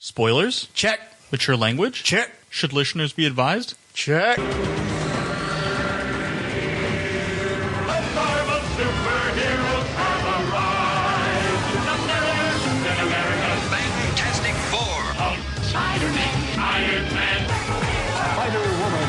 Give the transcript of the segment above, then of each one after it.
Spoilers? Check. Mature language? Check. Should listeners be advised? Check. Fantastic Four. Spider-Man. Iron Man. Spider-Woman.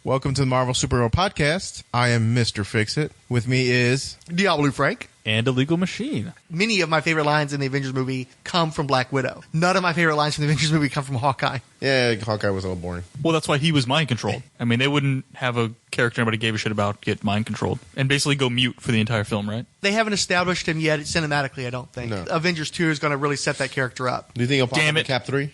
Welcome to the Marvel Superhero Podcast. I am Mr. Fixit. With me is... Diabolu Frank. And Illegal Machine. Many of my favorite lines in the Avengers movie come from Black Widow. None of my favorite lines from the Avengers movie come from Hawkeye. Yeah, Hawkeye was a little boring. Well, that's why he was mind controlled. I mean, they wouldn't have a character nobody gave a shit about get mind controlled and basically go mute for the entire film, right? They haven't established him yet cinematically, I don't think. No. Avengers 2 is going to really set that character up. Do you think he'll pop Damn up it. in Cap 3?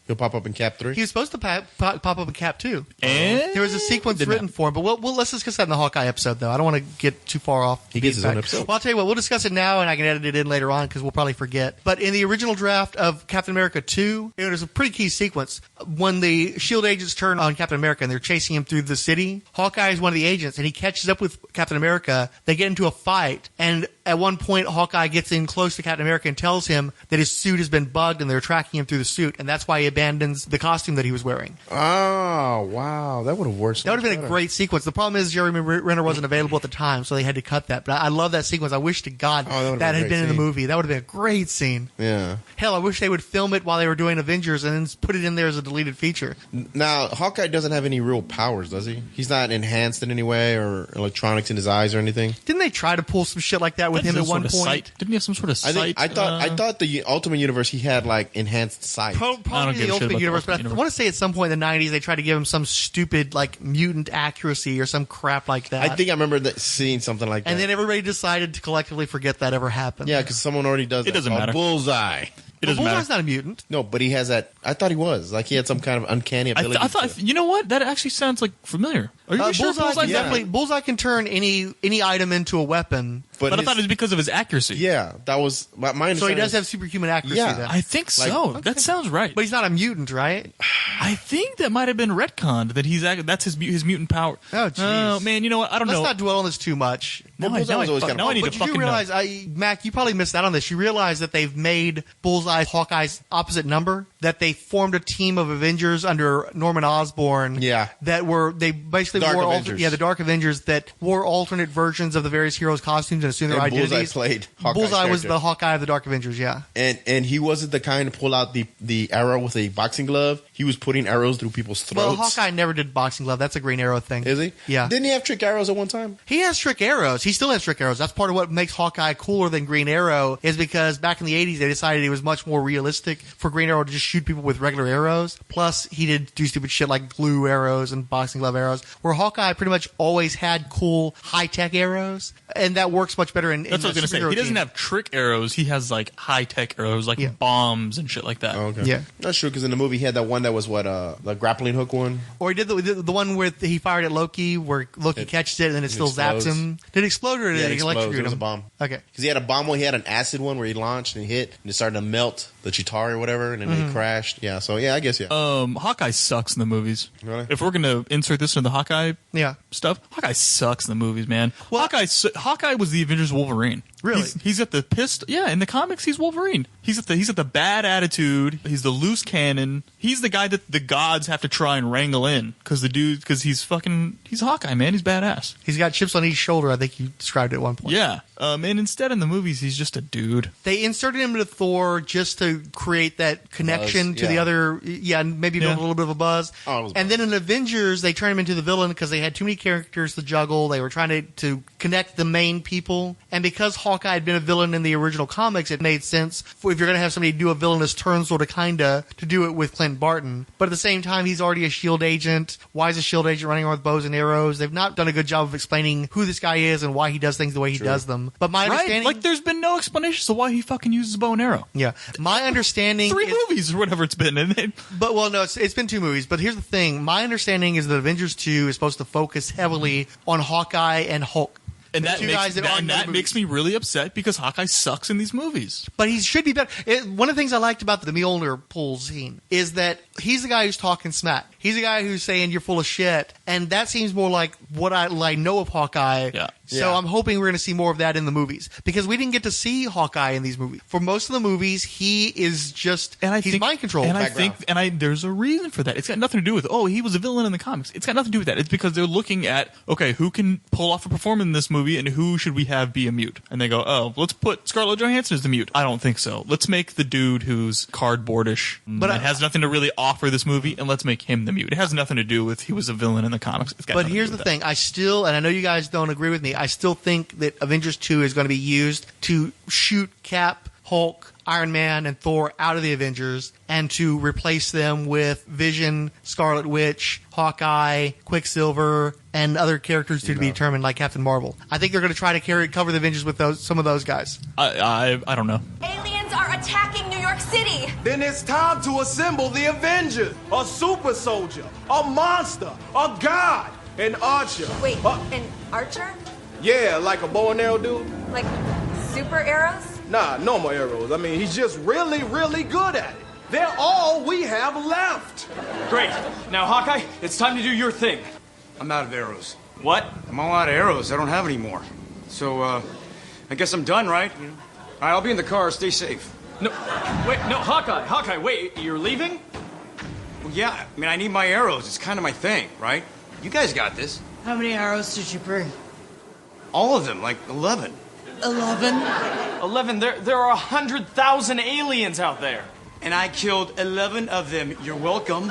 He'll pop up in Cap 3? He was supposed to pop up in Cap 2. And There was a sequence written for him, but let's discuss that in the Hawkeye episode, though. I don't want to get too far off. He gets his own episode. Well, I'll tell you what, we'll discuss it now, and I can edit it in later on because we'll probably forget. But in the original draft of Captain America 2, it was a pretty key sequence. When the S.H.I.E.L.D. agents turn on Captain America and they're chasing him through the city, Hawkeye is one of the agents, and he catches up with Captain America. They get into a fight, and at one point, Hawkeye gets in close to Captain America and tells him that his suit has been bugged, and they're tracking him through the suit, and that's why he abandons the costume that he was wearing. Oh, wow. That would have worked. That would have been a great sequence. The problem is Jeremy Renner wasn't available at the time, so they had to cut that. But I love that sequence. I wish to God that had been in the movie. That would have been a great scene. Yeah. Hell, I wish they would film it while they were doing Avengers and then put it in there as a deleted feature. Now, Hawkeye doesn't have any real powers, does he? He's not enhanced in any way or electronics in his eyes or anything? Didn't they try to pull some shit like that with him at one point? Sight. Didn't he have some sort of sight? I thought the Ultimate Universe, he had, like, enhanced sight. Probably the Ultimate Universe, but I want to say at some point in the 90s they tried to give him some stupid, like, mutant accuracy or some crap like that. I think I remember seeing something like that. And then everybody decided to collectively forget that ever happened. Yeah, because someone already does that. It doesn't matter. Bullseye. It doesn't Bullseye's matter. not a mutant. No, but he has that. I thought he was. Like, he had some kind of uncanny ability. I thought, you know what? That actually sounds like familiar. Are you sure Bullseye can turn any item into a weapon. But I thought it was because of his accuracy. Yeah, that was my understanding. So he does have superhuman accuracy then. I think so. Okay. That sounds right. But he's not a mutant, right? I think that might have been retconned, that that's his mutant power. Oh, jeez. Oh, man, you know what? I don't know. Let's not dwell on this too much. Now I need to But you fucking realize, know. Mac, you probably missed out on this. You realize that they've made Bullseye Hawkeye's opposite number? That they formed a team of Avengers under Norman Osborn. Yeah. They basically Dark wore Avengers. the Dark Avengers that wore alternate versions of the various heroes' costumes and assumed their And identities. Bullseye played Hawkeye's Bullseye was character. the Hawkeye of the Dark Avengers, yeah. And he wasn't the kind to pull out the arrow with a boxing glove. He was putting arrows through people's throats. Well, Hawkeye never did boxing glove. That's a Green Arrow thing. Is he? Yeah. Didn't he have trick arrows at one time? He has trick arrows. He still has trick arrows. That's part of what makes Hawkeye cooler than Green Arrow is because back in the 80s they decided it was much more realistic for Green Arrow to just shoot people with regular arrows. Plus, he did do stupid shit like glue arrows and boxing glove arrows, where Hawkeye pretty much always had cool high-tech arrows, and that works much better in That's what I was going to say. He doesn't have trick arrows. He has, like, high-tech arrows, like bombs and shit like that. Oh, okay. Yeah. That's true, because in the movie he had that one that was the grappling hook one. Or he did the one where he fired at Loki, where Loki catches it and then it still zaps him. Did it explode or did it electrocute It was a him? bomb. Okay. Because he had a bomb one. He had an acid one where he launched and hit, and it started to melt the Chitauri or whatever, and then it crashed. Yeah, so yeah, I guess, yeah. Hawkeye sucks in the movies. Really? If we're going to insert this into the Hawkeye stuff, Hawkeye sucks in the movies, man. Well, Hawkeye was the Avengers Wolverine. Really? He's got the pissed. Yeah, in the comics, he's Wolverine. He's got the bad attitude. He's the loose cannon. He's the guy that the gods have to try and wrangle in because he's Hawkeye, man. He's badass. He's got chips on each shoulder, I think you described it at one point. Yeah. And instead in the movies, he's just a dude. They inserted him into Thor just to create that connection to the other, maybe build a little bit of a buzz. And then in Avengers, they turned him into the villain because they had too many characters to juggle. They were trying to connect the main people. And because Hawkeye had been a villain in the original comics, it made sense if you're going to have somebody do a villainous turn sort of kinda to do it with Clint Barton. But at the same time, he's already a S.H.I.E.L.D. agent. Why is a S.H.I.E.L.D. agent running around with bows and arrows? They've not done a good job of explaining who this guy is and why he does things the way he does them. But my understanding... Like, there's been no explanation as to why he fucking uses a bow and arrow. Yeah. My understanding... 3 movies or whatever it's been. But, well, no, it's been 2 movies. But here's the thing. My understanding is that Avengers 2 is supposed to focus heavily on Hawkeye and Hulk. And that makes me really upset because Hawkeye sucks in these movies. But he should be better. One of the things I liked about the Mjolnir pull scene is that he's the guy who's talking smack. He's a guy who's saying you're full of shit, and that seems more like what I know of Hawkeye. Yeah. So I'm hoping we're going to see more of that in the movies, because we didn't get to see Hawkeye in these movies. For most of the movies, he is just he's mind controlled. And there's a reason for that. It's got nothing to do with he was a villain in the comics. It's got nothing to do with that. It's because they're looking at who can pull off a performance in this movie and who should we have be a mute. And they go, let's put Scarlett Johansson as the mute. I don't think so. Let's make the dude who's cardboardish but has nothing to really offer this movie, and let's make him the mute. It has nothing to do with he was a villain in the comics. But here's the thing. I still, and I know you guys don't agree with me, I still think that Avengers 2 is going to be used to shoot Cap, Hulk, Iron Man, and Thor out of the Avengers and to replace them with Vision, Scarlet Witch, Hawkeye, Quicksilver, and other characters to be determined, like Captain Marvel. I think they're going to try to cover the Avengers with some of those guys. I don't know. Aliens are attacking New York City. Then it's time to assemble the Avengers. A super soldier, a monster, a god, an archer. Wait, an archer? Yeah, like a bow and arrow dude. Like super arrows? Nah, normal arrows. I mean, he's just really, really good at it. They're all we have left. Great. Now, Hawkeye, it's time to do your thing. I'm out of arrows. What? I'm all out of arrows. I don't have any more. So, I guess I'm done, right? All right, I'll be in the car. Stay safe. No, wait, no, Hawkeye, wait, you're leaving? Well, yeah, I mean, I need my arrows. It's kind of my thing, right? You guys got this. How many arrows did you bring? All of them, like 11. 11? There are 100,000 aliens out there. And I killed 11 of them. You're welcome.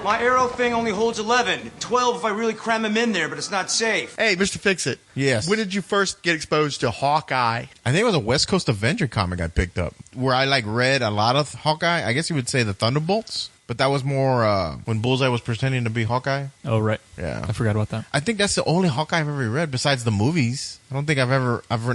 My arrow thing only holds 11. 12 if I really cram them in there, but it's not safe. Hey, Mr. Fixit. Yes. When did you first get exposed to Hawkeye? I think it was a West Coast Avenger comic I picked up, where I read a lot of Hawkeye. I guess you would say the Thunderbolts. But that was more when Bullseye was pretending to be Hawkeye. Oh, right. Yeah. I forgot about that. I think that's the only Hawkeye I've ever read besides the movies. I don't think I've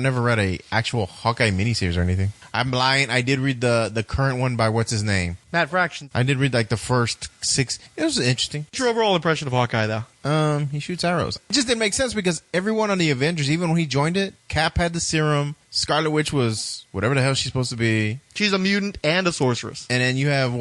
never read a actual Hawkeye miniseries or anything. I'm lying. I did read the current one by what's his name? Matt Fraction. I did read the first 6. It was interesting. What's your overall impression of Hawkeye, though? He shoots arrows. It just didn't make sense because everyone on the Avengers, even when he joined it, Cap had the serum. Scarlet Witch was whatever the hell she's supposed to be. She's a mutant and a sorceress. And then you have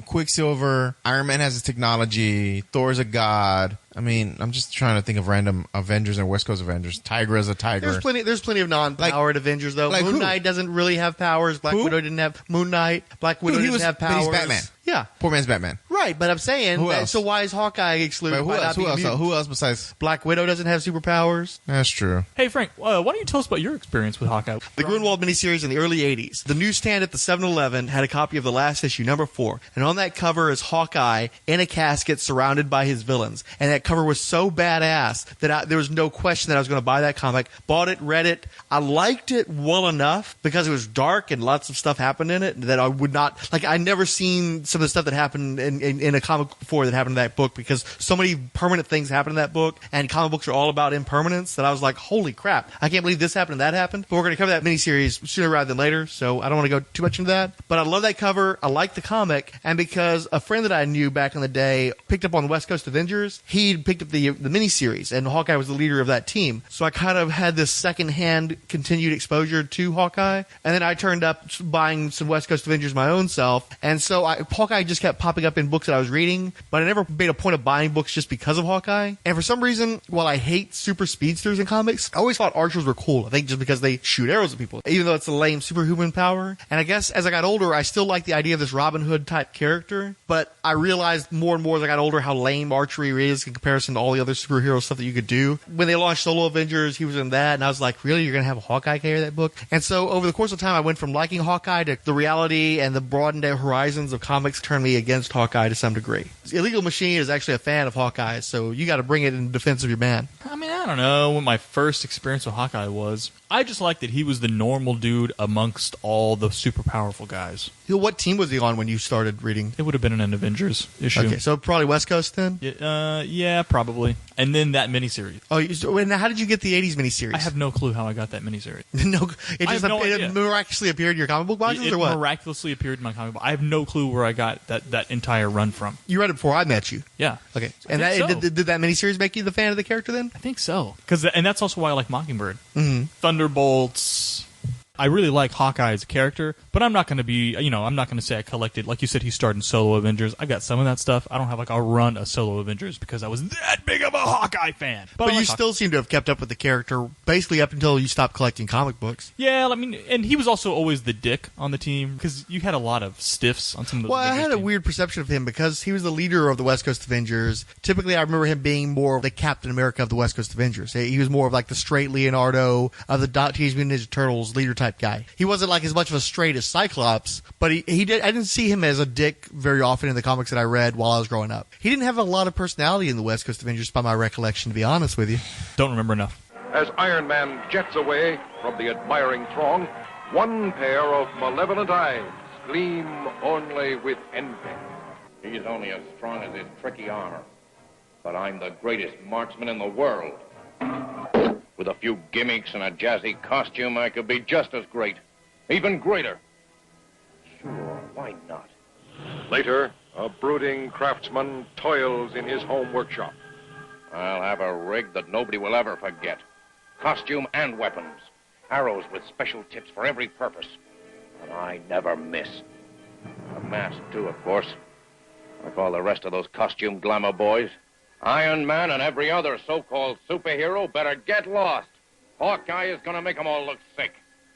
Quicksilver. Iron Man has his technology. Thor's a god. I mean, I'm just trying to think of random Avengers and West Coast Avengers. Tigra's a tiger. There's plenty of non-powered Avengers, though. Moon Knight doesn't really have powers. Black Widow didn't have Moon Knight. Black Widow didn't have powers. But he's Batman. Yeah. Poor man's Batman. Right, but I'm saying, so why is Hawkeye excluded? Who else besides? Black Widow doesn't have superpowers. That's true. Hey, Frank, why don't you tell us about your experience with Hawkeye? The Grunwald miniseries in the early 80s. The newsstand at the 7-Eleven had a copy of the last issue, number 4. And on that cover is Hawkeye in a casket surrounded by his villains. And that cover was so badass that there was no question that I was going to buy that comic. Bought it, read it. I liked it well enough because it was dark and lots of stuff happened in it that I would not... I'd never seen some of the stuff that happened in a comic before that happened in that book because so many permanent things happened in that book, and comic books are all about impermanence, that I was like, holy crap, I can't believe this happened and that happened. But we're going to cover that miniseries sooner rather than later, so I don't want to go too much into that. But I love that cover. I like the comic, and because a friend that I knew back in the day picked up on the West Coast Avengers, he picked up the miniseries, and Hawkeye was the leader of that team. So I kind of had this secondhand continued exposure to Hawkeye, and then I turned up buying some West Coast Avengers my own self, and so Hawkeye just kept popping up in books that I was reading, but I never made a point of buying books just because of Hawkeye. And for some reason, while I hate super speedsters in comics, I always thought archers were cool. I think just because they shoot arrows at people, even though it's a lame superhuman power. And I guess as I got older, I still like the idea of this Robin Hood type character, but I realized more and more as I got older how lame archery is in comparison to all the other superhero stuff that you could do. When they launched Solo Avengers, he was in that, and I was like, really? You're going to have a Hawkeye carry that book? And so over the course of time, I went from liking Hawkeye to the reality and the broadened horizons of comics turned me against Hawkeye to some degree. Illegal Machine is actually a fan of Hawkeye, so you got to bring it in defense of your man. I mean, I don't know what my first experience with Hawkeye was. I just liked that he was the normal dude amongst all the super powerful guys. What team was he on when you started reading? It would have been an Avengers issue. Okay, so probably West Coast then? Yeah, probably. And then that miniseries. Oh, now how did you get the 80s miniseries? I have no clue how I got that miniseries. It miraculously appeared in your comic book boxes, or what? It miraculously appeared in my comic book. I have no clue where I got that entire run from. You read it before I met you? Yeah. Okay. And did that miniseries make you the fan of the character then? I think so. And that's also why I like Mockingbird. Mm-hmm. Thunderbolts, I really like Hawkeye as a character, but I'm not going to be, I'm not going to say I collected, like you said, he starred in Solo Avengers. I've got some of that stuff. I don't have like a run of Solo Avengers because I was that big of a Hawkeye fan. But you still seem to have kept up with the character basically up until you stopped collecting comic books. Yeah, I mean, and he was also always the dick on the team because you had a lot of stiffs on some of the. Well, I had a weird perception of him because he was the leader of the West Coast Avengers. Typically, I remember him being more of the Captain America of the West Coast Avengers. He was more of like the straight Leonardo of the Teenage Mutant Ninja Turtles leader type guy. He wasn't like as much of a straight as Cyclops, but he did. I didn't see him as a dick very often in the comics that I read while I was growing up. He didn't have a lot of personality in the West Coast Avengers, by my recollection, to be honest with you. Don't remember enough. As Iron Man jets away from the admiring throng, one pair of malevolent eyes gleam only with envy. He's only as strong as his tricky armor, but I'm the greatest marksman in the world. With a few gimmicks and a jazzy costume, I could be just as great, even greater. Sure, why not? Later, a brooding craftsman toils in his home workshop. I'll have a rig that nobody will ever forget. Costume and weapons. Arrows with special tips for every purpose. And I never miss. A mask, too, of course. Like all the rest of those costume glamour boys. Iron Man and every other so-called superhero better get lost. Hawkeye is going to make them all look sick.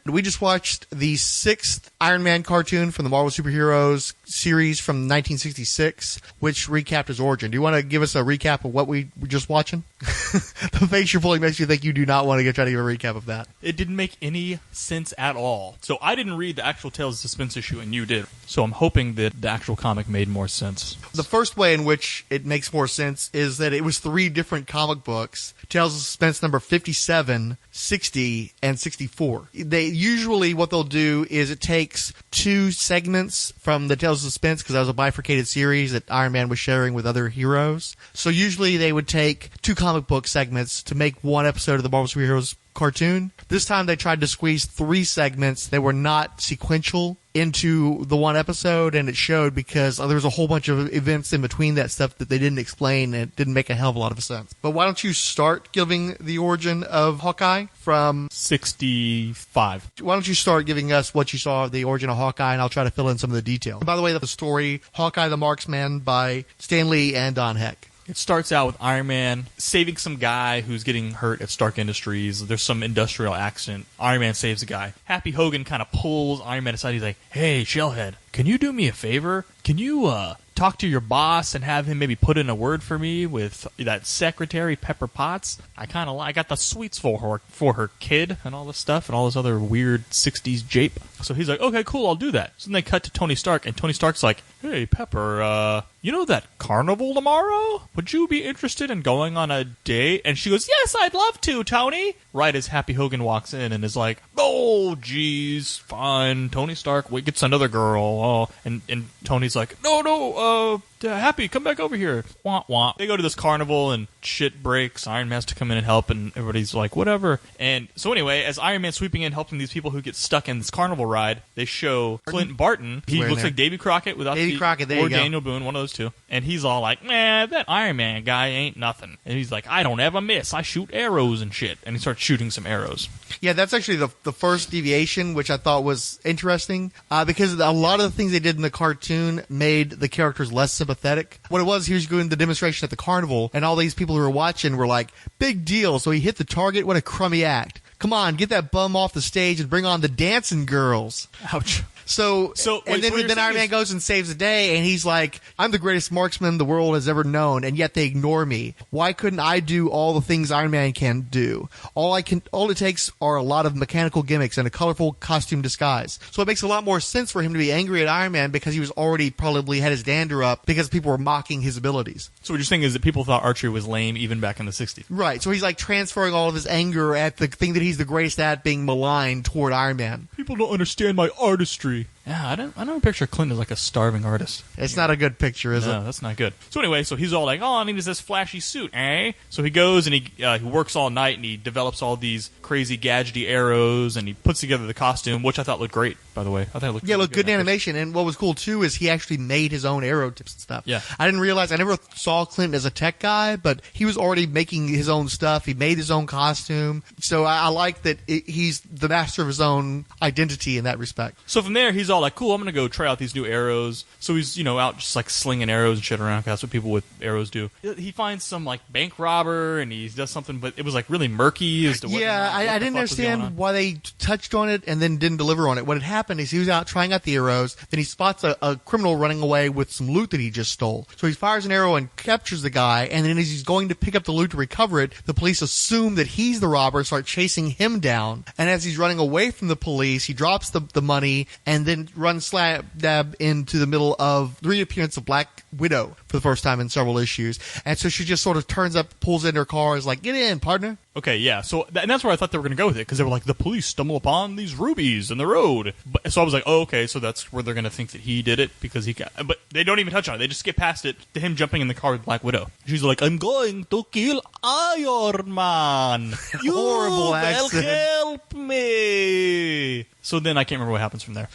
We just watched the 6th Iron Man cartoon from the Marvel Superheroes series from 1966, which recapped his origin. Do you want to give us a recap of what we were just watching? The face you're pulling makes me think you do not want to try to give a recap of that. It didn't make any sense at all. So I didn't read the actual Tales of Suspense issue, and you did. So I'm hoping that the actual comic made more sense. The first way in which it makes more sense is that it was 3 different comic books. Tales of Suspense number 57, 60, and 64. Usually what they'll do is it takes 2 segments from the Tales of Suspense, because that was a bifurcated series that Iron Man was sharing with other heroes. So usually they would take 2 comic book segments to make 1 episode of the Marvel Superheroes cartoon. This time they tried to squeeze 3 segments that were not sequential into the 1 episode, and it showed because there was a whole bunch of events in between that stuff that they didn't explain, and it didn't make a hell of a lot of sense. But why don't you start giving the origin of Hawkeye from 65? Why don't you start giving us what you saw of the origin of Hawkeye, and I'll try to fill in some of the details. By the way, the story, Hawkeye the Marksman by Stan Lee and Don Heck. It starts out with Iron Man saving some guy who's getting hurt at Stark Industries. There's some industrial accident. Iron Man saves the guy. Happy Hogan kind of pulls Iron Man aside. He's like, "Hey, Shellhead, can you do me a favor? Can you talk to your boss and have him maybe put in a word for me with that secretary, Pepper Potts? I got the sweets for her kid and all this stuff and all this other weird 60s jape." So he's like, "Okay, cool, I'll do that." So then they cut to Tony Stark, and Tony Stark's like, "Hey, Pepper, you know that carnival tomorrow? Would you be interested in going on a date?" And she goes, "Yes, I'd love to, Tony." Right as Happy Hogan walks in and is like, "Oh, geez, fine. Tony Stark gets another girl." Oh, and Tony's like, No, Happy, come back over here. Wah, wah. They go to this carnival and shit breaks. Iron Man has to come in and help, and everybody's like, whatever. And so anyway, as Iron Man's sweeping in, helping these people who get stuck in this carnival ride, they show Clint Barton. He looks like Davy Crockett without Davy Crockett, or Daniel Boone, one of those two. And he's all like, "Nah, that Iron Man guy ain't nothing." And he's like, "I don't ever miss. I shoot arrows and shit." And he starts shooting some arrows. Yeah, that's actually the first deviation, which I thought was interesting, because a lot of the things they did in the cartoon made the characters less sympathetic. What it was, he was doing the demonstration at the carnival, and all these people who were watching were like, "Big deal, so he hit the target? What a crummy act. Come on, get that bum off the stage and bring on the dancing girls." Ouch. So then Iron Man goes and saves the day, and he's like, "I'm the greatest marksman the world has ever known, and yet they ignore me. Why couldn't I do all the things Iron Man can do? All it takes are a lot of mechanical gimmicks and a colorful costume disguise." So it makes a lot more sense for him to be angry at Iron Man because he was already probably had his dander up because people were mocking his abilities. So what you're saying is that people thought archery was lame even back in the 60s. Right. So he's like transferring all of his anger at the thing that he's the greatest at being maligned toward Iron Man. People don't understand my artistry. Yeah, I don't picture Clint as like a starving artist. It's not a good picture, is it? No, that's not good. So anyway, so he's all like, "Oh, I need this flashy suit, eh?" So he goes and he works all night and he develops all these crazy gadgety arrows and he puts together the costume, which I thought looked great, by the way. I thought it looked good in animation. And what was cool too is he actually made his own arrow tips and stuff. Yeah, I didn't realize. I never saw Clint as a tech guy, but he was already making his own stuff. He made his own costume. So I like that he's the master of his own identity in that respect. So from there, he's all like, "Cool, I'm gonna go try out these new arrows." So he's out just like slinging arrows and shit around. 'Cause that's what people with arrows do. He finds some like bank robber and he does something, but it was like really murky as to what. Yeah, I didn't understand why they touched on it and then didn't deliver on it. What had happened is he was out trying out the arrows. Then he spots a criminal running away with some loot that he just stole. So he fires an arrow and captures the guy. And then as he's going to pick up the loot to recover it, the police assume that he's the robber, start chasing him down. And as he's running away from the police, he drops the money and then runs slap dab into the middle of the reappearance of Black Widow for the first time in several issues. And so she just sort of turns up, pulls into her car, is like, "Get in, partner." Okay, yeah. So and that's where I thought they were going to go with it, because they were like, the police stumble upon these rubies in the road. So I was like, oh, okay, so that's where they're going to think that he did it because he got. But they don't even touch on it. They just skip past it to him jumping in the car with Black Widow. She's like, "I'm going to kill Iron Man. You Horrible will accent. help me." So then I can't remember what happens from there.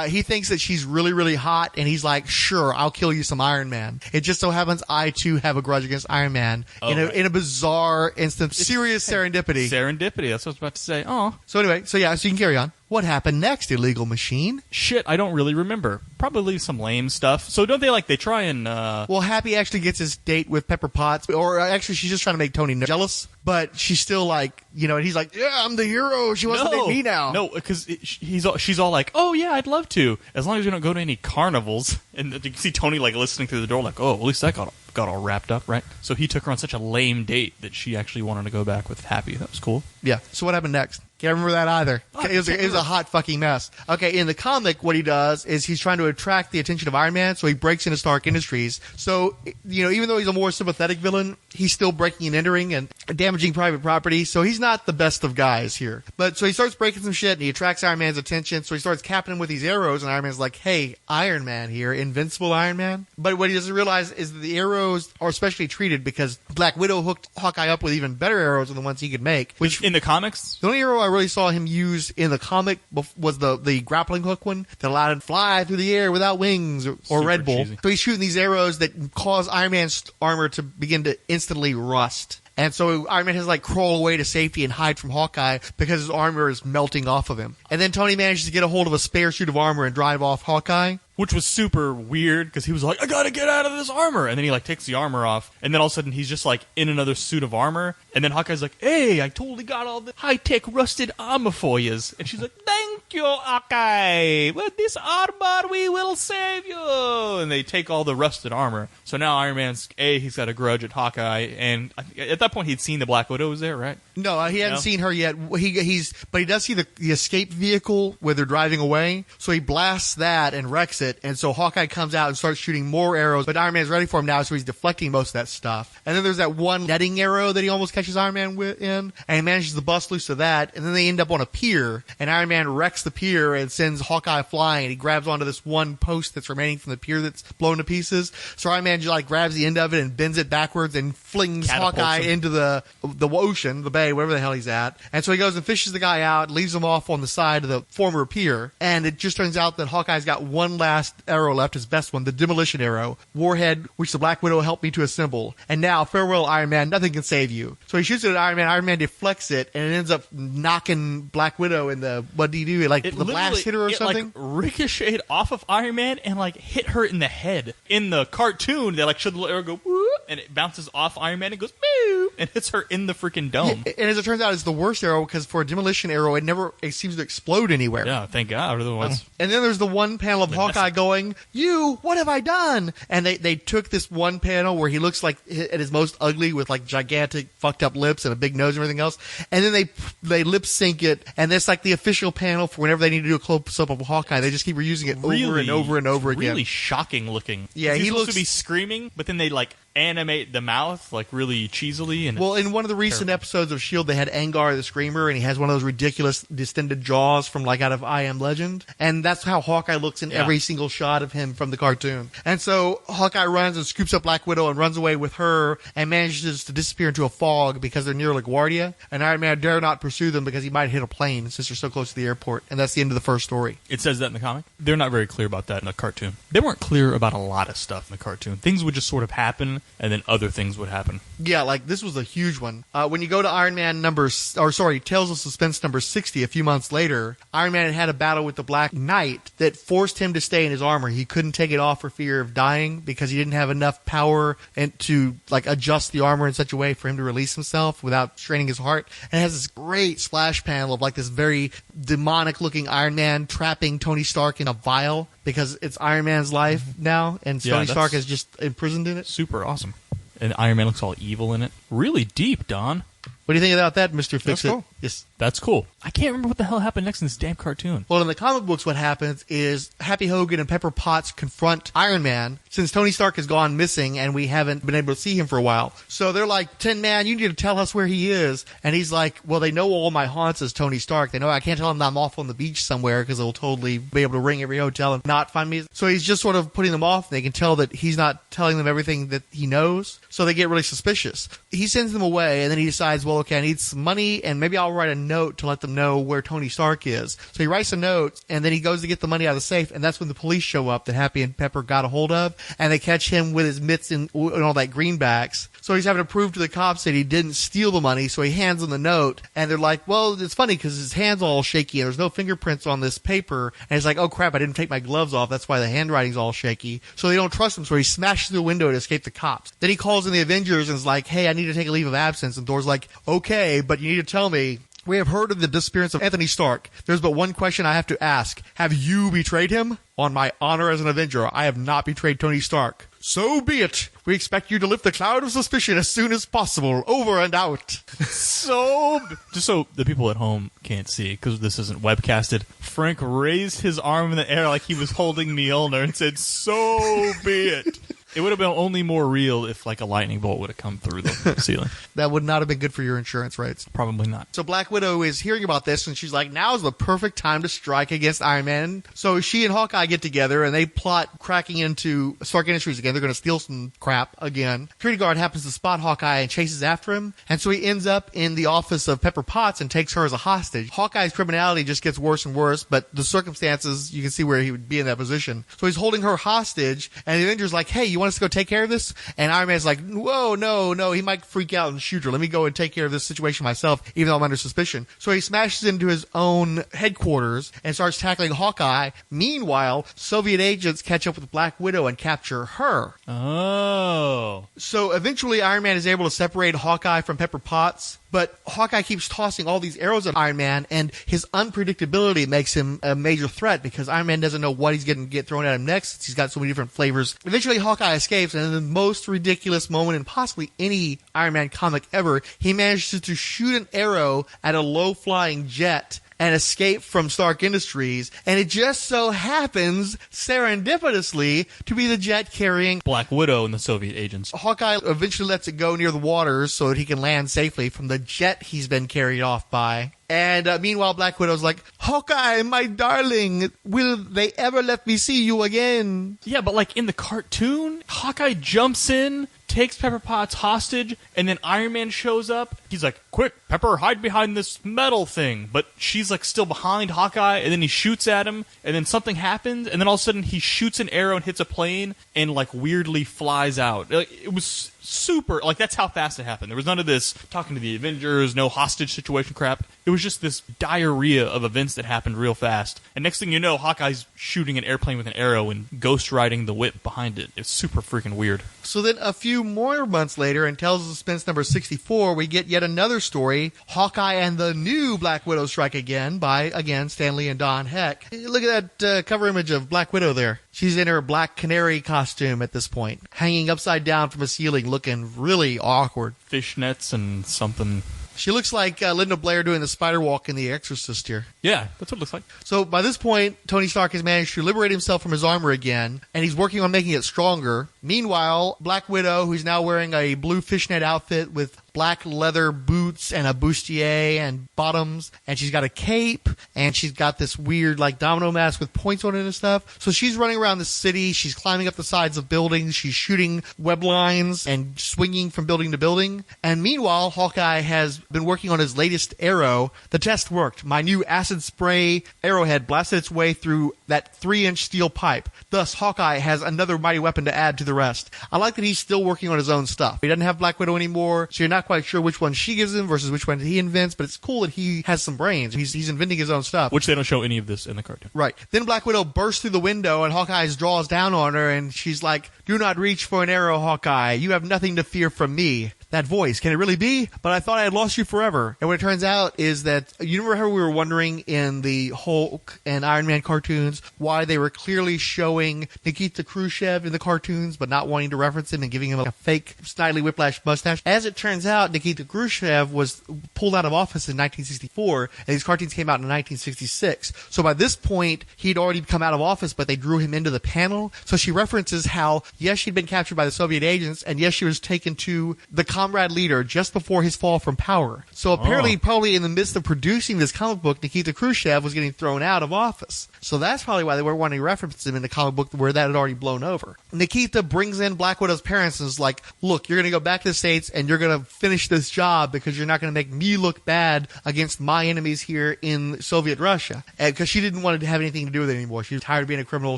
He thinks that she's really, really hot, and he's like, "Sure, I'll kill you some Iron Man." It just so happens I, too, have a grudge against Iron Man in a bizarre instance. Serious serendipity. Serendipity, that's what I was about to say. Oh. So anyway, so you can carry on. What happened next, Illegal Machine? Shit, I don't really remember. Probably some lame stuff. So don't they try and... Well, Happy actually gets his date with Pepper Potts, or actually she's just trying to make Tony jealous, but she's still like, and he's like, "Yeah, I'm the hero. She wants to date me now." No, because she's all like, "Oh yeah, I'd love to, as long as we don't go to any carnivals." And you can see Tony like listening through the door, like, "Oh, at least that got all wrapped up, right?" So he took her on such a lame date that she actually wanted to go back with Happy. That was cool. Yeah. So what happened next? Can't remember that either. It was a hot fucking mess. Okay, in the comic, what he does is he's trying to attract the attention of Iron Man, so he breaks into Stark Industries. So, even though he's a more sympathetic villain, he's still breaking and entering and damaging private property, so he's not the best of guys here. But so he starts breaking some shit, and he attracts Iron Man's attention, so he starts capping him with these arrows, and Iron Man's like, "Hey, Iron Man here, invincible Iron Man." But what he doesn't realize is that the arrows are specially treated because Black Widow hooked Hawkeye up with even better arrows than the ones he could make. Which in the comics? The only arrow I really saw him use in the comic was the grappling hook one that allowed him to fly through the air without wings or Red Bull. Cheesy. So he's shooting these arrows that cause Iron Man's armor to begin to instantly rust. And so Iron Man has to crawl away to safety and hide from Hawkeye because his armor is melting off of him. And then Tony manages to get a hold of a spare suit of armor and drive off Hawkeye. Which was super weird because he was like, "I gotta get out of this armor," and then he takes the armor off, and then all of a sudden he's just in another suit of armor, and then Hawkeye's like, "Hey, I totally got all the high-tech rusted armor for yous," and she's like, "Thank you, Hawkeye. With this armor, we will save you." And they take all the rusted armor. So now Iron Man's he's got a grudge at Hawkeye, and at that point he'd seen the Black Widow was there, right? No, he hadn't seen her yet. But he does see the escape vehicle where they're driving away, so he blasts that and wrecks it. And so Hawkeye comes out and starts shooting more arrows, but Iron Man's ready for him now, so he's deflecting most of that stuff. And then there's that one netting arrow that he almost catches Iron Man in, and he manages to bust loose of that, and then they end up on a pier, and Iron Man wrecks the pier and sends Hawkeye flying, and he grabs onto this one post that's remaining from the pier that's blown to pieces. So Iron Man just grabs the end of it and bends it backwards and flings Hawkeye into the ocean, the bay, wherever the hell he's at. And so he goes and fishes the guy out, leaves him off on the side of the former pier, and it just turns out that Hawkeye's got one last arrow left, his best one, the demolition arrow, warhead, which the Black Widow helped me to assemble. And now, farewell, Iron Man, nothing can save you. So he shoots it at Iron Man. Iron Man deflects it, and it ends up knocking Black Widow in the, what do you do? The blast hit her or something? It ricocheted off of Iron Man and hit her in the head. In the cartoon, they showed the arrow go whoop, and it bounces off Iron Man and goes whoop, and hits her in the freaking dome. Yeah, and as it turns out, it's the worst arrow because for a demolition arrow, it seems to explode anywhere. Yeah, thank God. Otherwise, and then there's the one panel of Hawkeye going, "You, what have I done?" And they took this one panel where he looks like at his most ugly with gigantic fucked up lips and a big nose and everything else, and then they lip sync it, and that's the official panel for whenever they need to do a close up of Hawkeye. They just keep reusing it over and over and over again. Really shocking looking. Yeah, he's he supposed looks to be screaming, but then they animate the mouth really cheesily, and Well, in one of the recent episodes of S.H.I.E.L.D., they had Angar the Screamer, and he has one of those ridiculous distended jaws from like out of I Am Legend. And that's how Hawkeye looks in every single shot of him from the cartoon. And so Hawkeye runs and scoops up Black Widow and runs away with her and manages to disappear into a fog because they're near LaGuardia. And Iron Man dare not pursue them because he might hit a plane since they're so close to the airport. And that's the end of the first story. It says that in the comic. They're not very clear about that in the cartoon. They weren't clear about a lot of stuff in the cartoon. Things would just sort of happen, and then other things would happen. Yeah, like this was a huge one. When you go to Iron Man Tales of Suspense number 60, a few months later, Iron Man had a battle with the Black Knight that forced him to stay in his armor. He couldn't take it off for fear of dying because he didn't have enough power and to like adjust the armor in such a way for him to release himself without straining his heart. And it has this great splash panel of like this very demonic looking Iron Man trapping Tony Stark in a vial because it's Iron Man's life now, and Tony Stark is just imprisoned in it. Super awesome. And Iron Man looks all evil in it. Really deep, Don. What do you think about that, Mr. Fixit? That's cool. Yes. That's cool. I can't remember what the hell happened next in this damn cartoon. Well, in the comic books, what happens is Happy Hogan and Pepper Potts confront Iron Man since Tony Stark has gone missing and we haven't been able to see him for a while. So they're like, Tin Man, you need to tell us where he is. And he's like, well, they know all my haunts as Tony Stark. They know I can't tell them that I'm off on the beach somewhere because they'll totally be able to ring every hotel and not find me. So he's just sort of putting them off. And they can tell that he's not telling them everything that he knows. So they get really suspicious. He sends them away and then he decides, well, okay, I need some money and maybe I'll write a note to let them know where Tony Stark is. So he writes a note and then he goes to get the money out of the safe, and that's when the police show up that Happy and Pepper got a hold of, and they catch him with his mitts and all that greenbacks. So he's having to prove to the cops that he didn't steal the money, so he hands them the note, and they're like, well, it's funny because his hand's all shaky and there's no fingerprints on this paper, and he's like, oh crap, I didn't take my gloves off, that's why the handwriting's all shaky. So they don't trust him, so he smashes through the window to escape the cops. Then he calls in the Avengers and is like, hey, I need to take a leave of absence, and Thor's like, okay, but you need to tell me, we have heard of the disappearance of Anthony Stark. There's but one question I have to ask. Have you betrayed him? On my honor as an Avenger, I have not betrayed Tony Stark. So be it. We expect you to lift the cloud of suspicion as soon as possible. Over and out. Just so the people at home can't see, because this isn't webcasted, Frank raised his arm in the air like he was holding Mjolnir and said, so be it. It would have been only more real if, like, a lightning bolt would have come through the ceiling. That would not have been good for your insurance rates. Probably not. So Black Widow is hearing about this, and she's like, now is the perfect time to strike against Iron Man. So she and Hawkeye get together, and they plot cracking into Stark Industries again. They're going to steal some crap again. Security guard happens to spot Hawkeye and chases after him, and so he ends up in the office of Pepper Potts and takes her as a hostage. Hawkeye's criminality just gets worse and worse, but the circumstances, you can see where he would be in that position. So he's holding her hostage, and the Avengers like, hey, you want us to go take care of this? And Iron Man's like, whoa, no, he might freak out and shoot her. Let me go and take care of this situation myself, even though I'm under suspicion. So he smashes into his own headquarters and starts tackling Hawkeye. Meanwhile, Soviet agents catch up with Black Widow and capture her. Oh. So eventually Iron Man is able to separate Hawkeye from Pepper Potts, but Hawkeye keeps tossing all these arrows at Iron Man, and his unpredictability makes him a major threat because Iron Man doesn't know what he's going to get thrown at him next. He's got so many different flavors. Eventually Hawkeye escapes, and in the most ridiculous moment in possibly any Iron Man comic ever, he manages to shoot an arrow at a low-flying jet and escape from Stark Industries, and it just so happens, serendipitously, to be the jet carrying Black Widow and the Soviet agents. Hawkeye eventually lets it go near the waters so that he can land safely from the jet he's been carried off by. And meanwhile, Black Widow's like, Hawkeye, my darling, will they ever let me see you again? Yeah, but like in the cartoon, Hawkeye jumps in, takes Pepper Potts hostage, and then Iron Man shows up. He's like, quick, Pepper, hide behind this metal thing. But she's like still behind Hawkeye, and then he shoots at him, and then something happens, and then all of a sudden he shoots an arrow and hits a plane and like weirdly flies out. Like, it was super, like that's how fast it happened. There was none of this talking to the Avengers, no hostage situation crap. It was just this diarrhea of events that happened real fast. And next thing you know, Hawkeye's shooting an airplane with an arrow and ghost riding the whip behind it. It's super freaking weird. So then a few more months later, in Tales of Suspense number 64, we get yet another story, Hawkeye and the new Black Widow strike again by, again, Stan Lee and Don Heck. Look at that cover image of Black Widow there. She's in her black canary costume at this point, hanging upside down from a ceiling, looking really awkward. Fishnets and something. She looks like Linda Blair doing the spider walk in The Exorcist here. Yeah, that's what it looks like. So by this point, Tony Stark has managed to liberate himself from his armor again, and he's working on making it stronger. Meanwhile, Black Widow, who's now wearing a blue fishnet outfit with black leather boots and a bustier and bottoms, and she's got a cape, and she's got this weird like domino mask with points on it and stuff. So she's running around the city, she's climbing up the sides of buildings, she's shooting web lines and swinging from building to building. And meanwhile, Hawkeye has been working on his latest arrow. The test worked. My new acid spray arrowhead blasted its way through that 3-inch steel pipe. Thus, Hawkeye has another mighty weapon to add to the rest. I like that he's still working on his own stuff. He doesn't have Black Widow anymore, so you're not quite sure which one she gives him versus which one he invents, but it's cool that he has some brains. He's inventing his own stuff. Which they don't show any of this in the cartoon. Right. Then Black Widow bursts through the window, and Hawkeye draws down on her, and she's like, "Do not reach for an arrow, Hawkeye. You have nothing to fear from me." That voice, can it really be? But I thought I had lost you forever. And what it turns out is that, you remember how we were wondering in the Hulk and Iron Man cartoons why they were clearly showing Nikita Khrushchev in the cartoons, but not wanting to reference him and giving him a fake Snidely Whiplash mustache? As it turns out, Nikita Khrushchev was pulled out of office in 1964, and these cartoons came out in 1966. So by this point, he'd already come out of office, but they drew him into the panel. So she references how, yes, she'd been captured by the Soviet agents, and yes, she was taken to the comrade leader just before his fall from power. So apparently, probably in the midst of producing this comic book, Nikita Khrushchev was getting thrown out of office. So that's probably why they weren't wanting to reference him in the comic book where that had already blown over. Nikita brings in Black Widow's parents and is like, look, you're going to go back to the States and you're going to finish this job because you're not going to make me look bad against my enemies here in Soviet Russia. Because she didn't want to have anything to do with it anymore. She was tired of being a criminal.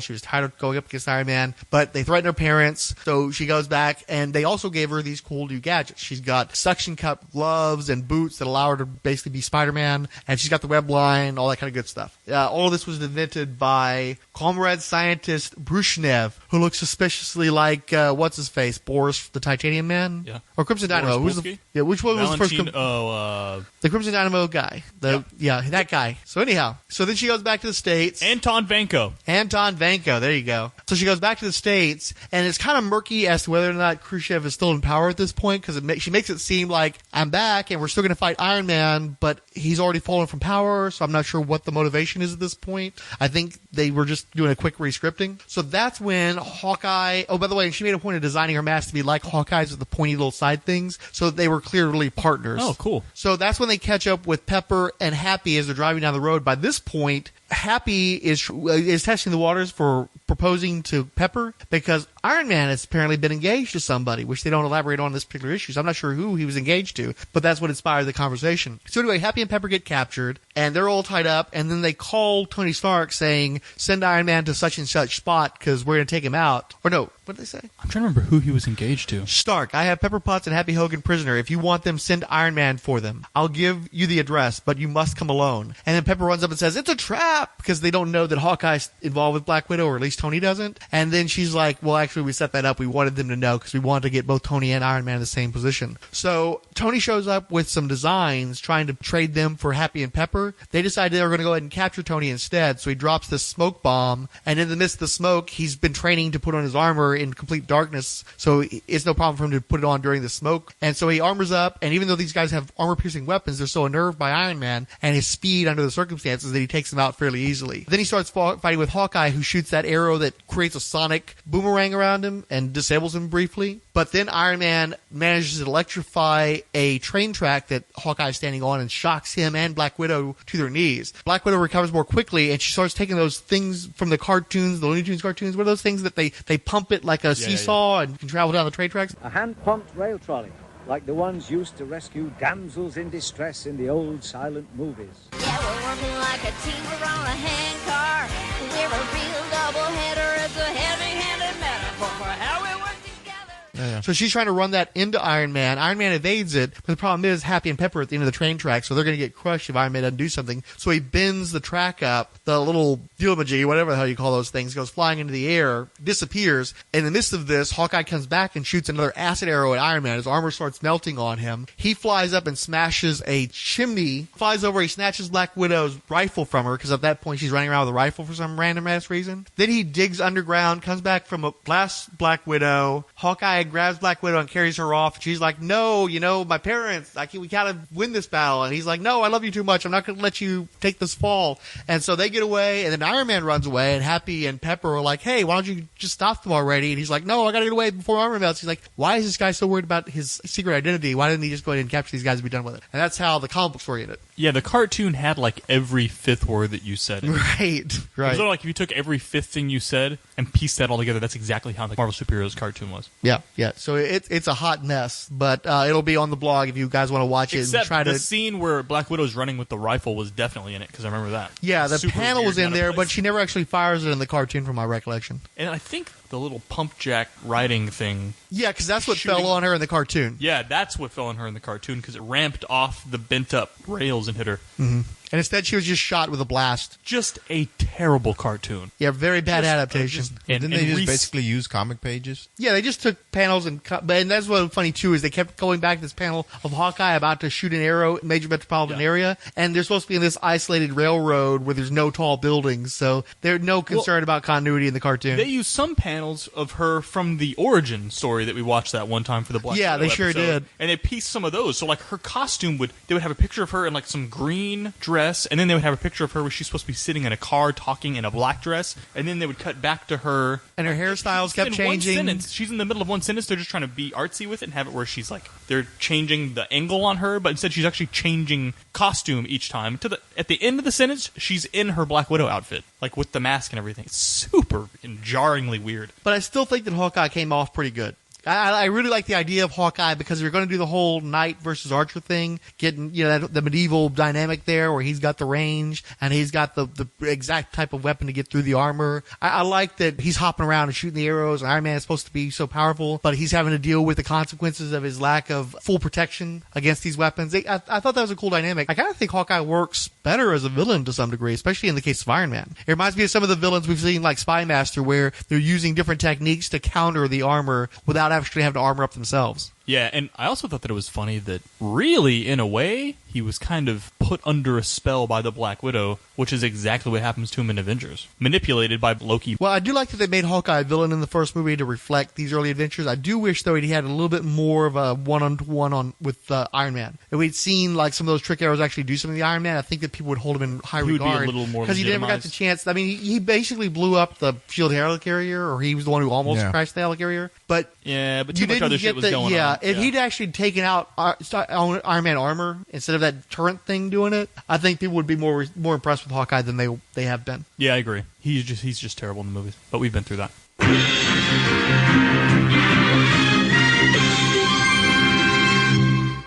She was tired of going up against Iron Man. But they threatened her parents, so she goes back, and they also gave her these cool new gadgets. She's got suction cup gloves and boots that allow her to basically be Spider-Man, and she's got the web line, all that kind of good stuff. All of this was invented by comrade scientist Brushnev, who looks suspiciously like, what's-his-face, Boris the Titanium Man? Yeah. Or Crimson Dynamo. Which one was the first? The Crimson Dynamo guy. That guy. So anyhow, so then she goes back to the States. Anton Vanko, there you go. So she goes back to the States, and it's kind of murky as to whether or not Khrushchev is still in power at this point, because she makes it seem like, I'm back, and we're still going to fight Iron Man, but he's already fallen from power, so I'm not sure what the motivation is at this point. I think they were just doing a quick re-scripting. So that's when Hawkeye... Oh, by the way, she made a point of designing her mask to be like Hawkeye's with the pointy little side things, so they were clearly partners. Oh, cool. So that's when they catch up with Pepper and Happy as they're driving down the road. By this point, Happy is testing the waters for proposing to Pepper because Iron Man has apparently been engaged to somebody, which they don't elaborate on in this particular issue. So I'm not sure who he was engaged to, but that's what inspired the conversation. So anyway, Happy and Pepper get captured, and they're all tied up, and then they call Tony Stark saying, send Iron Man to such and such spot because we're going to take him out. Or no, what did they say? I'm trying to remember who he was engaged to. Stark, I have Pepper Potts and Happy Hogan prisoner. If you want them, send Iron Man for them. I'll give you the address, but you must come alone. And then Pepper runs up and says, it's a trap, because they don't know that Hawkeye's involved with Black Widow, or at least Tony doesn't. And then she's like, well, actually, we set that up. We wanted them to know because we wanted to get both Tony and Iron Man in the same position. So Tony shows up with some designs trying to trade them for Happy and Pepper. They decided they were going to go ahead and capture Tony instead, so he drops this smoke bomb, and in the midst of the smoke, he's been training to put on his armor in complete darkness, so it's no problem for him to put it on during the smoke. And so he armors up, and even though these guys have armor-piercing weapons, they're so unnerved by Iron Man and his speed under the circumstances that he takes them out fairly easily. Then he starts fighting with Hawkeye, who shoots that arrow that creates a sonic boomerang around him and disables him briefly. But then Iron Man manages to electrify a train track that Hawkeye's standing on and shocks him and Black Widow to their knees. Black Widow recovers more quickly, and she starts taking those things from the cartoons, the Looney Tunes cartoons. What are those things that they pump it like a seesaw and can travel down the train tracks? A hand-pumped rail trolley, like the ones used to rescue damsels in distress in the old silent movies. Yeah, we're working like a team, we're on a hand car. We're a real double-header, it's a heavy-handed metaphor for how we work together. Yeah. So she's trying to run that into Iron Man. Iron Man evades it, but the problem is Happy and Pepper at the end of the train track, so they're going to get crushed if Iron Man doesn't do something. So he bends the track up. The little Dilmajig, whatever the hell you call those things, goes flying into the air, disappears. In the midst of this, Hawkeye comes back and shoots another acid arrow at Iron Man. His armor starts melting on him. He flies up and smashes a chimney, flies over, he snatches Black Widow's rifle from her, because at that point she's running around with a rifle for some random ass reason. Then he digs underground, comes back from a blasts Black Widow. Hawkeye grabs Black Widow and carries her off. She's like, no, my parents, we gotta win this battle. And he's like, no, I love you too much. I'm not gonna let you take this fall. And so they get away, and then Iron Man runs away, and Happy and Pepper are like, hey, why don't you just stop them already? And he's like, no, I gotta get away before armor melts. He's like, why is this guy so worried about his secret identity? Why didn't he just go ahead and capture these guys and be done with it? And that's how the comic book story ended. Yeah, the cartoon had like every fifth word that you said. Right. It was sort of like if you took every fifth thing you said and pieced that all together, that's exactly how the Marvel Superheroes cartoon was. Yeah. So it's a hot mess, but it'll be on the blog if you guys want to watch it. Except and try the to. scene where Black Widow's running with the rifle was definitely in it, because I remember that. Yeah, the Super panel was weird in there, out of place. but she never actually fires it in the cartoon from my recollection. And I think the little pump jack riding thing. Yeah, because that's what fell on her in the cartoon. Yeah, that's what fell on her in the cartoon, because it ramped off the bent up rails and hit her. Mm-hmm. And instead, she was just shot with a blast. Just a terrible cartoon. Yeah, very bad adaptation. Didn't they just basically use comic pages? Yeah, they just took panels and that's what's funny too is they kept going back to this panel of Hawkeye about to shoot an arrow in a major metropolitan area, and they're supposed to be in this isolated railroad where there's no tall buildings, so there's no concern about continuity in the cartoon. They used some panels of her from the origin story that we watched that one time for the Black Yeah, Widow they sure episode, did. and they pieced some of those. So like her costume they would have a picture of her in like some green dress, and then they would have a picture of her where she's supposed to be sitting in a car talking in a black dress, and then they would cut back to her, and her hairstyles kept changing. One sentence, she's in the middle of one sentence. They're just trying to be artsy with it and have it where she's like they're changing the angle on her, but instead she's actually changing costume each time. At the end of the sentence, she's in her Black Widow outfit, like with the mask and everything. It's super and jarringly weird. But I still think that Hawkeye came off pretty good. I really like the idea of Hawkeye because you're going to do the whole knight versus archer thing, getting the medieval dynamic there where he's got the range and he's got the exact type of weapon to get through the armor. I like that he's hopping around and shooting the arrows, and Iron Man is supposed to be so powerful, but he's having to deal with the consequences of his lack of full protection against these weapons. I thought that was a cool dynamic. I kind of think Hawkeye works better as a villain to some degree, especially in the case of Iron Man. It reminds me of some of the villains we've seen like Spy Master, where they're using different techniques to counter the armor without actually having to armor up themselves. Yeah, and I also thought that it was funny that really, in a way, he was kind of put under a spell by the Black Widow, which is exactly what happens to him in Avengers. Manipulated by Loki. Well, I do like that they made Hawkeye a villain in the first movie to reflect these early adventures. I do wish, though, he had a little bit more of a one-on-one with Iron Man. If we'd seen like some of those trick arrows actually do something to Iron Man, I think that people would hold him in high regard. He would be a little more because he never got the chance. I mean, he basically blew up the SHIELD helicarrier, or he was the one who almost crashed the helicarrier. But too much other shit was going on. Yeah, if he'd actually taken out Iron Man armor instead of that turret thing doing it, I think people would be more impressed with Hawkeye than they have been. Yeah, I agree. He's just terrible in the movies, but we've been through that.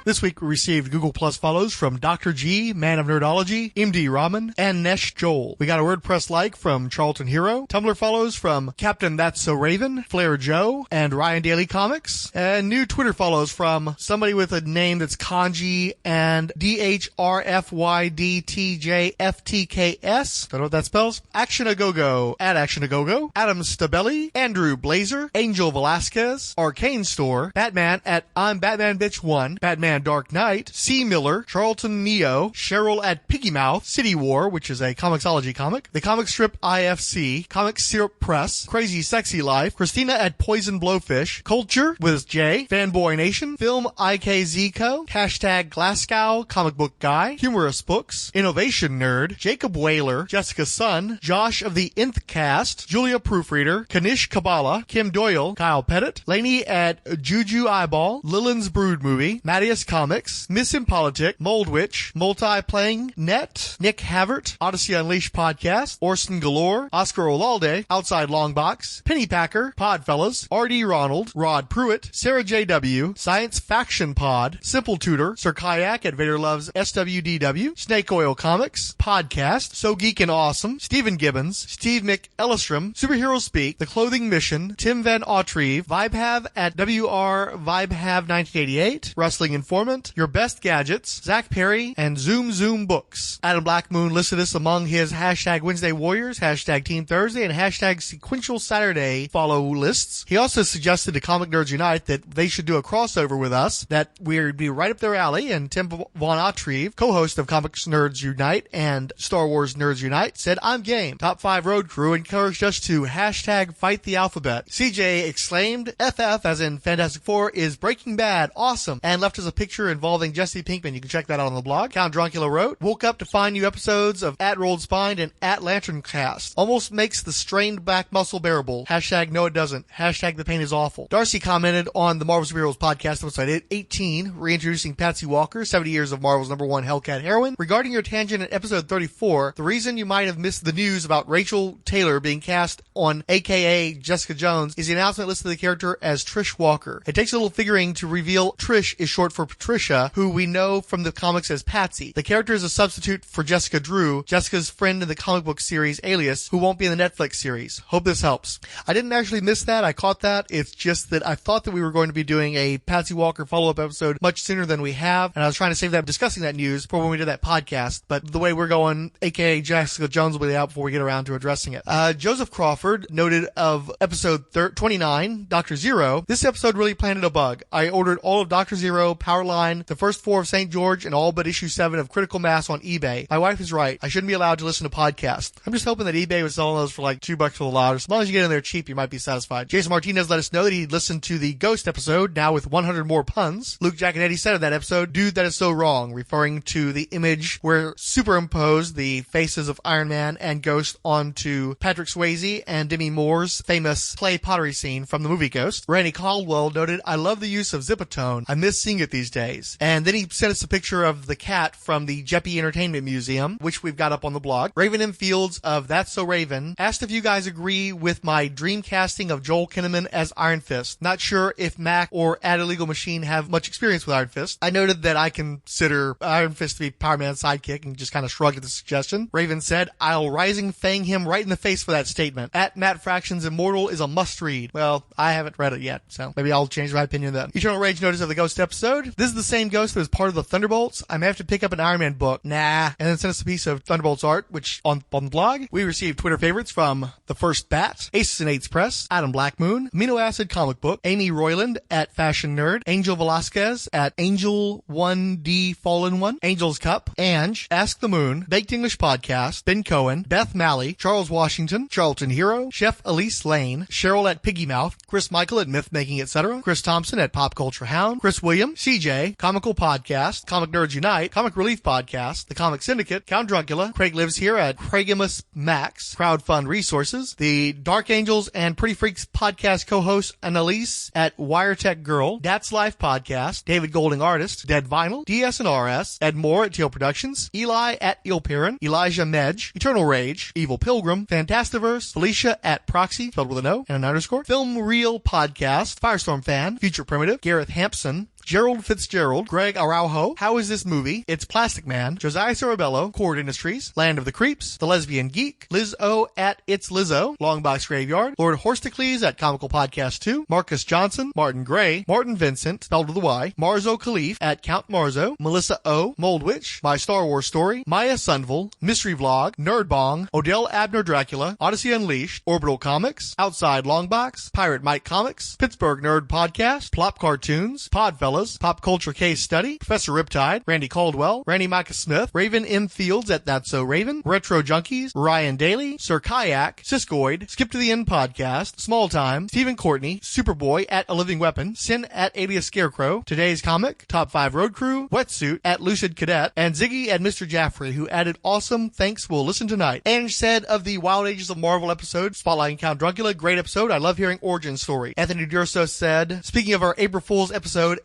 This week we received Google Plus follows from Dr. G, Man of Nerdology, MD Ramen, and Nesh Joel. We got a WordPress like from Charlton Hero. Tumblr follows from Captain That's So Raven, Flair Joe, and Ryan Daily Comics. And new Twitter follows from somebody with a name that's kanji and DHRFYDTJFTKS. Don't know what that spells. Actionagogo at Actionagogo. Adam Stabelli, Andrew Blazer, Angel Velasquez, Arcane Store, Batman at I'm Batman Bitch 1, Batman Dark Knight, C. Miller, Charlton Neo, Cheryl at Piggymouth, City War, which is a Comixology comic, The Comic Strip IFC, Comic Syrup Press, Crazy Sexy Life, Christina at Poison Blowfish, Culture with J, Fanboy Nation, Film IKZco, Hashtag Glasgow, Comic Book Guy, Humorous Books, Innovation Nerd, Jacob Whaler, Jessica Sun, Josh of the Nth Cast, Julia Proofreader, Kanish Kabbalah, Kim Doyle, Kyle Pettit, Laney at Juju Eyeball, Lillin's Brood Movie, Mattias Comics, Miss Impolitic, Moldwitch, Multi-Playing Net, Nick Havert, Odyssey Unleashed Podcast, Orson Galore, Oscar Olalde, Outside Longbox, Pennypacker, Podfellas, R.D. Ronald, Rod Pruitt, Sarah J.W., Science Faction Pod, Simple Tutor, Sir Kayak at Vader Loves SWDW, Snake Oil Comics, Podcast, So Geek and Awesome, Stephen Gibbons, Steve McEllistrom, Superhero Speak, The Clothing Mission, Tim Van Autrieve, Vibehav at WR Vibehav 1988, Wrestling Informer, Informant, Your Best Gadgets, Zach Perry, and Zoom Zoom Books. Adam Blackmoon listed this among his hashtag Wednesday Warriors, hashtag Team Thursday, and hashtag Sequential Saturday follow lists. He also suggested to Comic Nerds Unite that they should do a crossover with us, that we'd be right up their alley, and Tim Von Autrieve, co-host of Comics Nerds Unite and Star Wars Nerds Unite, said, I'm game. Top 5 Road Crew encouraged us to hashtag Fight the Alphabet. CJ exclaimed, FF, as in Fantastic Four, is Breaking Bad, awesome, and left us a picture involving Jesse Pinkman. You can check that out on the blog. Count Druncula wrote, woke up to find new episodes of At Rolled Spine and At Lantern Cast. Almost makes the strained back muscle bearable. Hashtag no it doesn't. Hashtag the pain is awful. Darcy commented on the Marvel Superheroes podcast episode 18, reintroducing Patsy Walker, 70 years of Marvel's #1 Hellcat heroine. Regarding your tangent in episode 34, the reason you might have missed the news about Rachel Taylor being cast on AKA Jessica Jones is the announcement listed the character as Trish Walker. It takes a little figuring to reveal Trish is short for Patricia, who we know from the comics as Patsy. The character is a substitute for Jessica Drew, Jessica's friend in the comic book series Alias, who won't be in the Netflix series. Hope this helps. I didn't actually miss that. I caught that. It's just that I thought that we were going to be doing a Patsy Walker follow-up episode much sooner than we have, and I was trying to save that discussing that news for when we did that podcast, but the way we're going, AKA Jessica Jones will be out before we get around to addressing it. Joseph Crawford noted of episode 29, Dr. Zero, this episode really planted a bug. I ordered all of Dr. Zero, Powerline, the first 4 of St. George, and all but issue 7 of Critical Mass on eBay. My wife is right. I shouldn't be allowed to listen to podcasts. I'm just hoping that eBay was selling those for like $2 for the lot. As long as you get in there cheap, you might be satisfied. Jason Martinez let us know that he'd listened to the Ghost episode, now with 100 more puns. Luke Giaconetti said of that episode, dude, that is so wrong, referring to the image where superimposed the faces of Iron Man and Ghost onto Patrick Swayze and Demi Moore's famous clay pottery scene from the movie Ghost. Randy Caldwell noted, I love the use of Zipatone. I miss seeing it these days. And then he sent us a picture of the cat from the Jeppy Entertainment Museum, which we've got up on the blog. Raven M. Fields of That's So Raven asked if you guys agree with my dream casting of Joel Kinnaman as Iron Fist. Not sure if Mac or Ad Illegal Machine have much experience with Iron Fist. I noted that I consider Iron Fist to be Power Man's sidekick and just kind of shrugged at the suggestion. Raven said, I'll rising fang him right in the face for that statement. At Matt Fractions Immortal is a must read. Well, I haven't read it yet, so maybe I'll change my opinion then. Eternal Rage notice of the Ghost episode. This is the same Ghost that was part of the Thunderbolts. I may have to pick up an Iron Man book. Nah. And then send us a piece of Thunderbolts art, which on the blog. We received Twitter favorites from The First Bat, Aces and Eights Press, Adam Blackmoon, Amino Acid Comic Book, Amy Royland at Fashion Nerd, Angel Velasquez at Angel 1D Fallen One, Angel's Cup, Ange, Ask the Moon, Baked English Podcast, Ben Cohen, Beth Malley, Charles Washington, Charlton Hero, Chef Elise Lane, Cheryl at Piggy Mouth, Chris Michael at Myth Making, etc., Chris Thompson at Pop Culture Hound, Chris Williams, CJ, Comical Podcast, Comic Nerds Unite, Comic Relief Podcast, The Comic Syndicate, Count Druncula, Craig lives here at Craigimus Max, Crowdfund Resources, the Dark Angels and Pretty Freaks Podcast co-host Annalise at Wiretech Girl, That's Life Podcast, David Golding Artist, Dead Vinyl, DS and RS, Ed Moore at Teal Productions, Eli at Ilpirin, Elijah Medj, Eternal Rage, Evil Pilgrim, Fantastiverse, Felicia at Proxy, spelled with an O and an underscore, Film Reel Podcast, Firestorm Fan, Future Primitive, Gareth Hampson, Gerald Fitzgerald, Greg Araujo, How Is This Movie? It's Plastic Man, Josiah Sorabello, Cord Industries, Land of the Creeps, The Lesbian Geek, Liz O at It's Lizzo, Longbox Graveyard, Lord Horsticles at Comical Podcast 2, Marcus Johnson, Martin Gray, Martin Vincent, spelled with a Y, Marzo Khalif at Count Marzo, Melissa O, Moldwitch, My Star Wars Story, Maya Sunville, Mystery Vlog, Nerdbong, Odell Abner Dracula, Odyssey Unleashed, Orbital Comics, Outside Longbox, Pirate Mike Comics, Pittsburgh Nerd Podcast, Plop Cartoons, Podfellas, Pop Culture Case Study, Professor Riptide, Randy Caldwell, Randy Micah Smith, Raven M. Fields at That's So Raven, Retro Junkies, Ryan Daly, Sir Kayak, Siskoid, Skip to the End Podcast, Small Time, Stephen Courtney, Superboy at A Living Weapon, Sin at Alias Scarecrow, Today's Comic, Top 5 Road Crew, Wetsuit at Lucid Cadet, and Ziggy at Mr. Jaffrey, who added awesome thanks, we'll listen tonight. And said of the Wild Ages of Marvel episode, Spotlighting Count Druncula, great episode, I love hearing origin story. Anthony Durso said, speaking of our April Fool's episode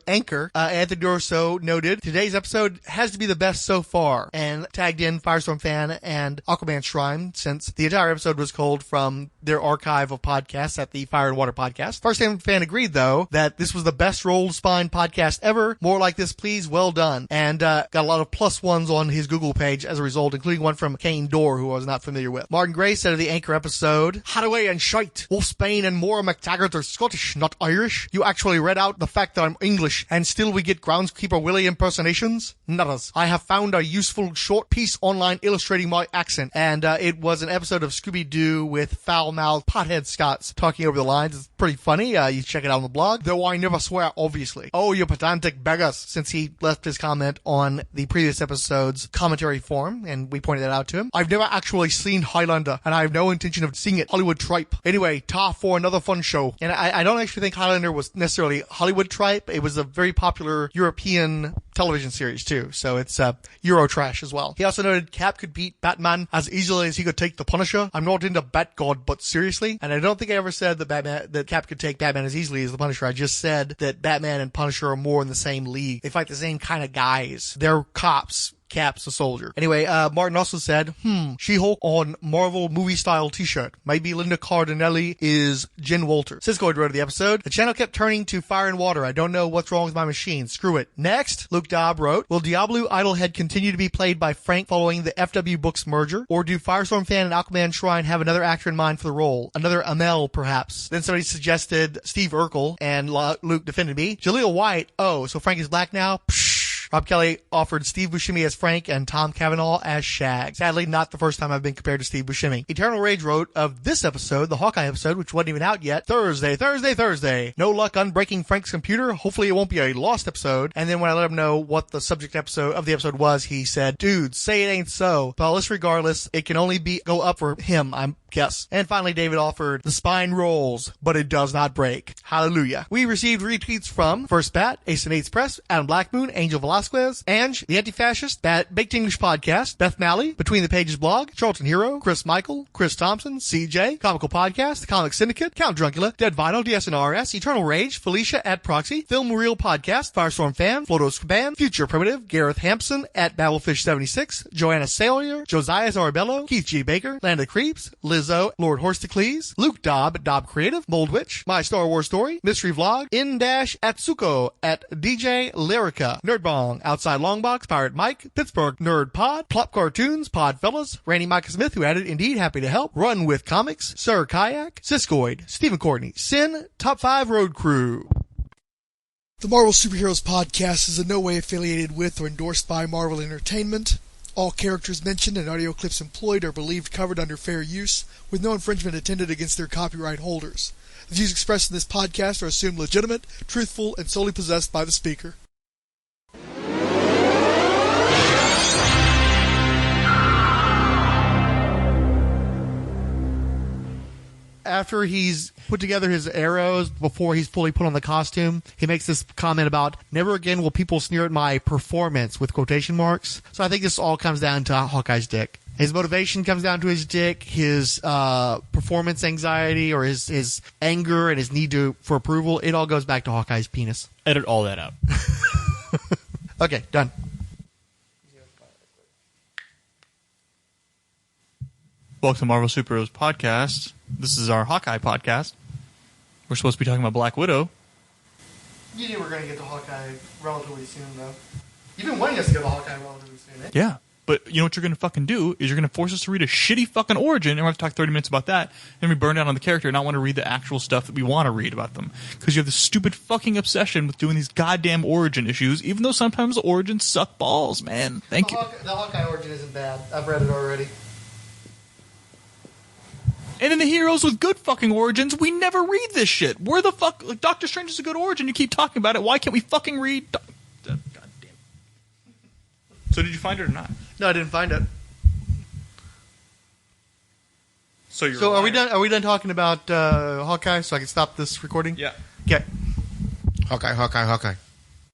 Anchor, Anthony Durso noted, today's episode has to be the best so far, and tagged in Firestorm Fan and Aquaman Shrine, since the entire episode was culled from their archive of podcasts at the Fire and Water Podcast. Firestorm Fan agreed, though, that this was the best Rolled Spine podcast ever. More like this, please. Well done. And got a lot of plus ones on his Google page as a result, including one from Kane Dorr, who I was not familiar with. Martin Gray said of the Anchor episode, Hadaway and shite. Wolfsbane and Maura McTaggart are Scottish, not Irish. You actually read out the fact that I'm English, and still we get Groundskeeper Willie impersonations? Nutters. I have found a useful short piece online illustrating my accent, and it was an episode of Scooby-Doo with foul-mouthed pothead Scots talking over the lines. It's pretty funny. You check it out on the blog. Though I never swear, obviously. Oh, you pedantic beggars, since he left his comment on the previous episode's commentary form, and we pointed that out to him. I've never actually seen Highlander, and I have no intention of seeing it. Hollywood tripe. Anyway, ta for another fun show. And I don't actually think Highlander was necessarily Hollywood tripe. It was a very popular European television series, too. So it's Euro trash as well. He also noted Cap could beat Batman as easily as he could take the Punisher. I'm not into Batgod, but seriously. And I don't think I ever said that Cap could take Batman as easily as the Punisher. I just said that Batman and Punisher are more in the same league. They fight the same kind of guys. They're cops. Cap's a soldier. Anyway, Martin also said, She-Hulk on Marvel movie-style t-shirt. Maybe Linda Cardinelli is Jen Walter. Siskoid wrote the episode. The channel kept turning to Fire and Water. I don't know what's wrong with my machine. Screw it. Next, Luke Daub wrote, will Diabolu Idlehead continue to be played by Frank following the FW Books merger? Or do Firestorm fan and Aquaman Shrine have another actor in mind for the role? Another Amel, perhaps? Then somebody suggested Steve Urkel, and Luke defended me. Jaleel White. Oh, so Frank is black now? Psh. Rob Kelly offered Steve Buscemi as Frank and Tom Cavanaugh as Shag. Sadly, not the first time I've been compared to Steve Buscemi. Eternal Rage wrote of this episode, the Hawkeye episode, which wasn't even out yet, Thursday. No luck unbreaking Frank's computer. Hopefully it won't be a lost episode. And then when I let him know what the subject of the episode was, he said, dude, say it ain't so. But regardless, it can only go up for him, I guess. And finally, David offered, the spine rolls, but it does not break. Hallelujah. We received retweets from First Bat, Ace and Eights Press, Adam Blackmoon, Angel Velasquez, Ange, The Anti-Fascist, Bat, Baked English Podcast, Beth Malley, Between the Pages Blog, Charlton Hero, Chris Michael, Chris Thompson, CJ, Comical Podcast, The Comic Syndicate, Count Druncula, Dead Vinyl, DSNRS, Eternal Rage, Felicia at Proxy, Film Reel Podcast, Firestorm Fan, Flotos Caban, Future Primitive, Gareth Hampson at Babelfish76, Joanna Sawyer, Josiah Zarabello, Keith G. Baker, Landa Creeps, Lizzo, Lord Horsticles, Luke Dobb, Dobb Creative, Moldwitch, My Star Wars Story, Mystery Vlog, In-Atsuko at DJ Lyrica, Nerdbong, Outside Longbox, Pirate Mike, Pittsburgh Nerd Pod, Plop Cartoons, Podfellas, Randy Micah Smith, who added, indeed, happy to help, Run with Comics, Sir Kayak, Siskoid, Stephen Courtney, Sin, Top 5 Road Crew. The Marvel Superheroes Podcast is in no way affiliated with or endorsed by Marvel Entertainment. All characters mentioned and audio clips employed are believed covered under fair use, with no infringement intended against their copyright holders. The views expressed in this podcast are assumed legitimate, truthful, and solely possessed by the speaker. After he's put together his arrows, before he's fully put on the costume, he makes this comment about, never again will people sneer at my performance, with quotation marks. So I think this all comes down to Hawkeye's dick. His motivation comes down to his dick, his performance anxiety, or his anger and his need for approval. It all goes back to Hawkeye's penis. Edit all that out. Okay, done. Welcome to Marvel Superheroes Podcast. This is our Hawkeye podcast. We're supposed to be talking about Black Widow. You knew we were going to get to Hawkeye relatively soon, though. You've been wanting us to get to Hawkeye relatively soon, eh? Yeah, but you know what you're going to fucking do is you're going to force us to read a shitty fucking origin, and we're going to talk 30 minutes about that, and we burn down on the character and not want to read the actual stuff that we want to read about them. Because you have this stupid fucking obsession with doing these goddamn origin issues, even though sometimes the origins suck balls, man. Thank you. The Hawkeye origin isn't bad. I've read it already. And then the heroes with good fucking origins, we never read this shit. Where the fuck... Like, Doctor Strange is a good origin. You keep talking about it. Why can't we fucking read... God damn. So did you find it or not? No, I didn't find it. So are we done? Are we done talking about Hawkeye? So I can stop this recording? Yeah. Okay. Hawkeye.